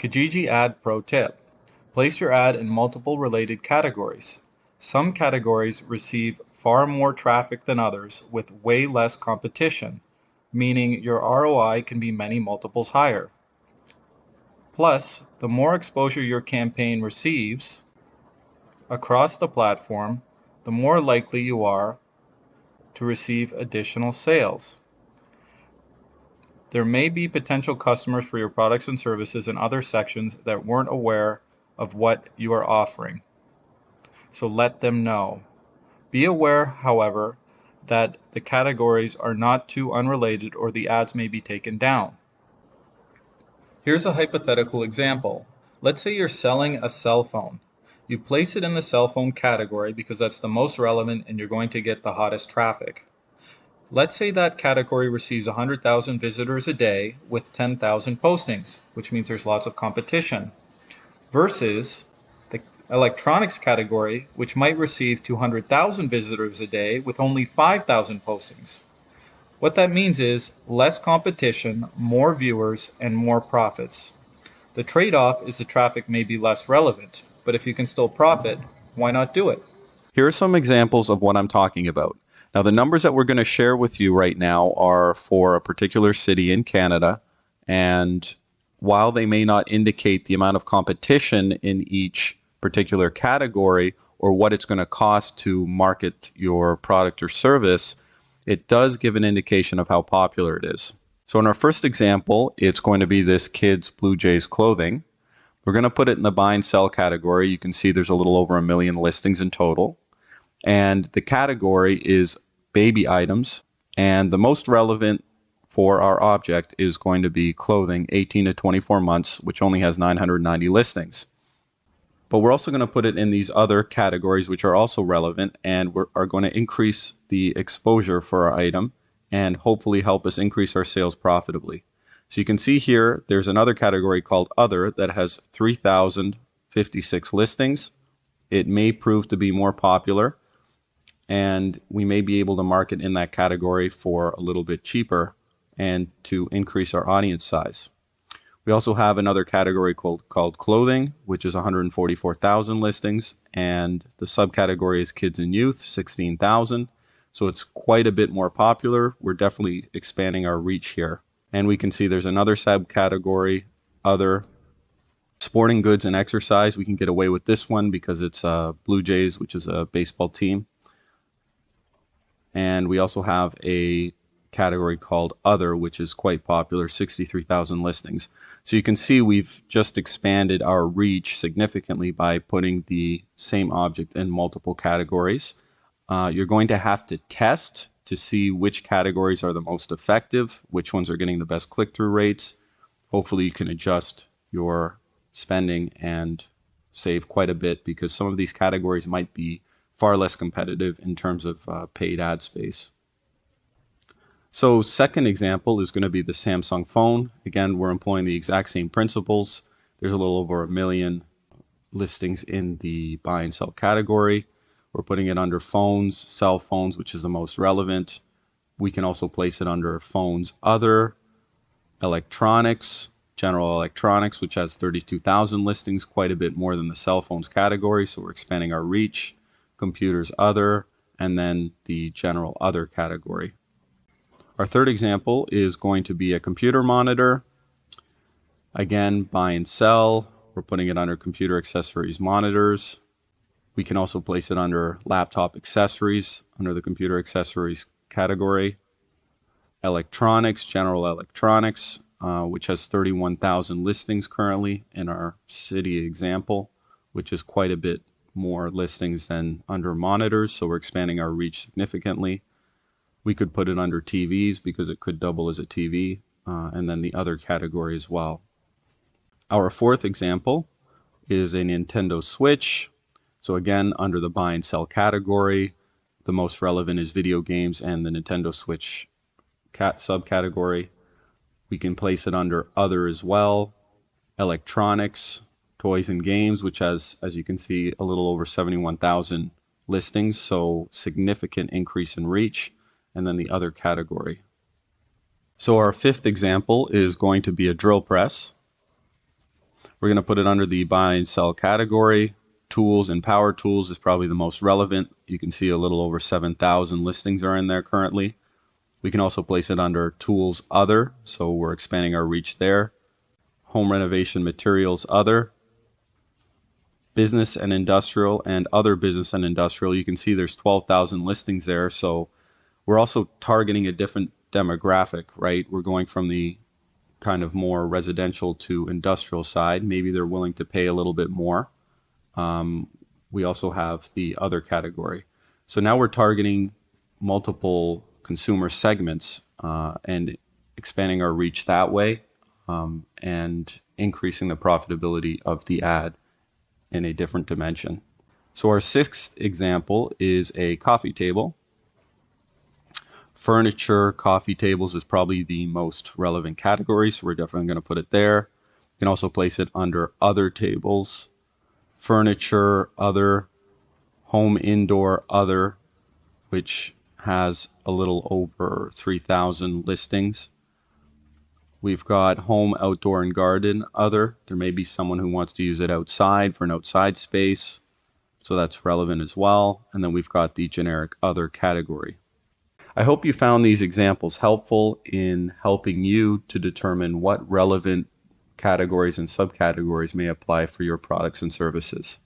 Kijiji Ad Pro Tip: place your ad in multiple related categories. Some categories receive far more traffic than others with way less competition, meaning your ROI can be many multiples higher. Plus, the more exposure your campaign receives across the platform, the more likely you are to receive additional sales. There may be potential customers for your products and services in other sections that weren't aware of what you are offering, so let them know. Be aware, however, that the categories are not too unrelated or the ads may be taken down. Here's a hypothetical example. Let's say you're selling a cell phone. You place it in the cell phone category because that's the most relevant and you're going to get the hottest traffic. Let's say that category receives 100,000 visitors a day with 10,000 postings, which means there's lots of competition, versus the electronics category, which might receive 200,000 visitors a day with only 5,000 postings. What that means is less competition, more viewers, and more profits. The trade-off is the traffic may be less relevant, but if you can still profit, why not do it? Here are some examples of what I'm talking about. Now, the numbers that we're going to share with you right now are for a particular city in Canada, and while they may not indicate the amount of competition in each particular category or what it's going to cost to market your product or service, it does give an indication of how popular it is. So in our first example, it's going to be this kids' Blue Jays clothing. We're going to put it in the buy and sell category. You can see there's a little over 1 million listings in total. And the category is baby items. And the most relevant for our object is going to be clothing 18 to 24 months, which only has 990 listings. But we're also going to put it in these other categories, which are also relevant, and are going to increase the exposure for our item and hopefully help us increase our sales profitably. So you can see here, there's another category called Other that has 3,056 listings. It may prove to be more popular, and we may be able to market in that category for a little bit cheaper and to increase our audience size. We also have another category called Clothing, which is 144,000 listings, and the subcategory is Kids and Youth, 16,000. So it's quite a bit more popular. We're definitely expanding our reach here. And we can see there's another subcategory, Other, Sporting Goods and Exercise. We can get away with this one because it's Blue Jays, which is a baseball team. And we also have a category called Other, which is quite popular, 63,000 listings. So you can see we've just expanded our reach significantly by putting the same object in multiple categories. You're going to have to test to see which categories are the most effective, which ones are getting the best click-through rates. Hopefully you can adjust your spending and save quite a bit because some of these categories might be far less competitive in terms of paid ad space. So second example is going to be the Samsung phone. Again, we're employing the exact same principles. There's a little over 1 million listings in the buy and sell category. We're putting it under phones, cell phones, which is the most relevant. We can also place it under phones, Other, electronics, general electronics, which has 32,000 listings, quite a bit more than the cell phones category. So we're expanding our reach. Computers, Other, and then the general Other category. Our third example is going to be a computer monitor. Again, buy and sell. We're putting it under computer accessories, monitors. We can also place it under laptop accessories, under the computer accessories category. Electronics, general electronics, which has 31,000 listings currently in our city example, which is quite a bit more listings than under monitors, so we're expanding our reach significantly. We could put it under TVs because it could double as a TV, and then the Other category as well. Our fourth example is a Nintendo Switch. So again, under the buy and sell category, the most relevant is video games and the Nintendo Switch subcategory. We can place it under Other as well, electronics, toys and games, which has, as you can see, a little over 71,000 listings, so significant increase in reach, and then the Other category. So our fifth example is going to be a drill press. We're going to put it under the buy and sell category. Tools and power tools is probably the most relevant. You can see a little over 7,000 listings are in there currently. We can also place it under tools other, so we're expanding our reach there. Home renovation materials other. Business and industrial and other business and industrial. You can see there's 12,000 listings there, so we're also targeting a different demographic, right? We're going from the kind of more residential to industrial side. Maybe they're willing to pay a little bit more. We also have the other category. So now we're targeting multiple consumer segments and expanding our reach that way and increasing the profitability of the ad in a different dimension. So our sixth example is a coffee table. Furniture, coffee tables is probably the most relevant category, so we're definitely going to put it there. You can also place it under other tables. Furniture, other, home indoor, other, which has a little over 3,000 listings. We've got home, outdoor, and garden, other. There may be someone who wants to use it outside for an outside space, so that's relevant as well. And then we've got the generic other category. I hope you found these examples helpful in helping you to determine what relevant categories and subcategories may apply for your products and services.